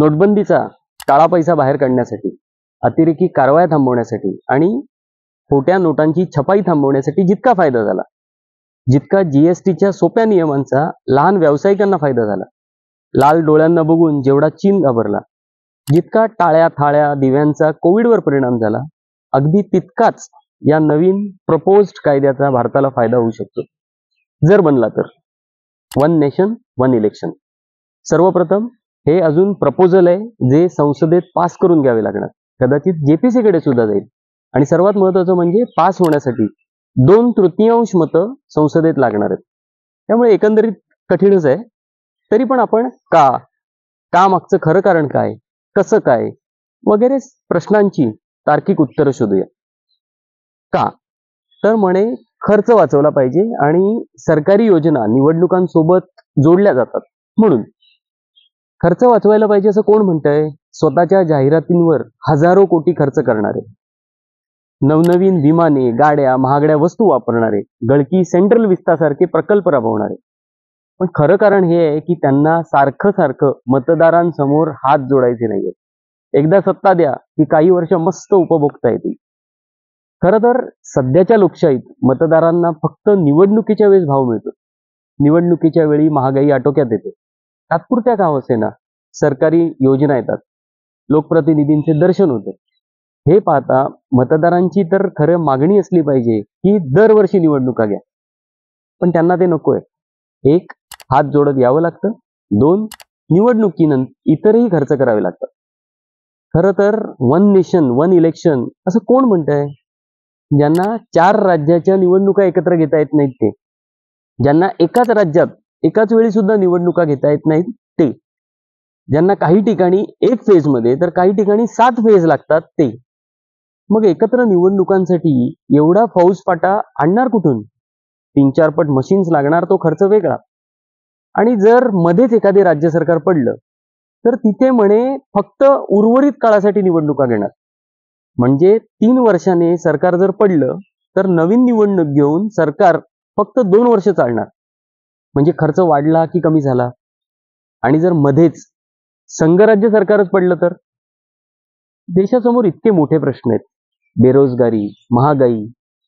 नोटबंदीचा काळा पैसा बाहेर काढण्यासाठी, अतिरेकी कारवाया थांबवण्यासाठी आणि खोट्या नोटांची छपाई थांबवण्यासाठी जितका फायदा झाला, जितका जीएसटीच्या सोप्या नियमांचा लहान व्यावसायिकांना फायदा झाला, लाल डोळ्यांना बघून जेवढा चीन घाबरला, जितका टाळ्या थाळ्या दिव्यांचा कोविडवर परिणाम झाला, अगदी तितकाच या नवीन प्रपोज्ड कायद्याचा भारताला फायदा होऊ शकतो जर बनला तर. One nation one election. सर्वप्रथम हे अजून प्रपोजल आहे जे संसदेत पास करून घ्यावे लागणार, कदाचित जेपीसी कडे सुद्धा जाईल. आणि सर्वात महत्वाचं म्हणजे पास होण्यासाठी 2/3 मतं संसदेत लागणार आहेत. त्यामुळे एकंदरीत कठीणच आहे. तरी पण आपण का मागचं खरं कारण काय, कसं काय वगैरे प्रश्नांची तार्किक उत्तरं शोधूया. का तर म्हणे खर्च वाचवला पाहिजे आणि सरकारी योजना निवडणुकांसोबत जोडल्या जातात म्हणून. खर्च वाचवायला पाहिजे असं कोण म्हणतंय? स्वतःच्या जाहिरातींवर हजारो कोटी खर्च करणारे, नवनवीन विमाने, गाड्या, महागड्या वस्तू वापरणारे, गळकी सेंट्रल विस्तासारखे प्रकल्प राबवणारे. पण खरं कारण हे आहे की त्यांना सारखं सारखं मतदारांसमोर हात जोडायचे नाहीये. एकदा सत्ता द्या की काही वर्ष मस्त उपभोगता येतील. खरं तर सध्याच्या लोकशाहीत मतदारांना फक्त निवडणुकीच्या वेळेस भाव मिळतो. निवडणुकीच्या वेळी महागाई आटोक्यात येते. तात्पुरत्या का असेना सरकारी योजना येतात, लोकप्रतिनिधींचे दर्शन होते. हे पाहता मतदारांची तर खरं मागणी असली पाहिजे की दरवर्षी निवडणुका घ्या, पण त्यांना ते नकोय. एक, हात जोडत यावं लागतं. 2, निवडणुकीनंतर इतरही खर्च करावे लागतात. खरं तर वन नेशन वन इलेक्शन असं कोण म्हणतंय? ज्यांना 4 राज्याच्या निवडणुका एकत्र घेता येत नाहीत ते, ज्यांना एकाच राज्यात एकाच वेळी सुद्धा निवडणुका घेता येत नाहीत ते, ज्यांना काही ठिकाणी 1 फेजमध्ये तर काही ठिकाणी 7 फेज लागतात ते. मग एकत्र निवडणुकांसाठी एवढा फौजफाटा आणणार कुठून? 3-4 पट मशीन्स लागणार, तो खर्च वेगळा. आणि जर मध्येच एखादे राज्य सरकार पडलं तर तिथे म्हणे फक्त उर्वरित काळासाठी निवडणुका घेणार. म्हणजे 3 वर्षाने सरकार जर पडलं तर नवीन निवडणूक घेऊन सरकार फक्त 2 वर्ष चालणार. म्हणजे खर्च वाढला की कमी झाला? आणि जर मध्येच संघराज्य सरकारच पडलं तर? देशासमोर इतके मोठे प्रश्न आहेत. बेरोजगारी, महागाई,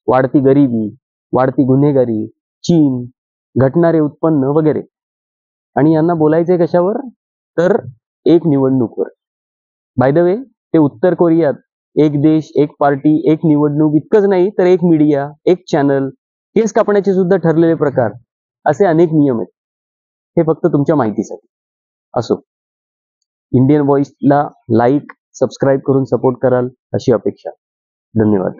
वाढती गरिबी, वाढती गुन्हेगारी, चीन, घटणारे उत्पन्न वगैरे. आणि यांना बोलायचंय कशावर? तर एक निवडणूकवर. बाय द वे, ते उत्तर कोरियात 1 देश, 1 पार्टी, 1 निवडणूक इतकंच नाही तर 1 मीडिया, 1 चॅनल, केस कापण्याचे सुद्धा ठरलेले प्रकार, असे अनेक नियम आहेत. हे फक्त तुमच्या माहितीसाठी. असो, इंडियन व्हॉइसला लाईक, सबस्क्राईब करून सपोर्ट कराल अशी अपेक्षा. धन्यवाद.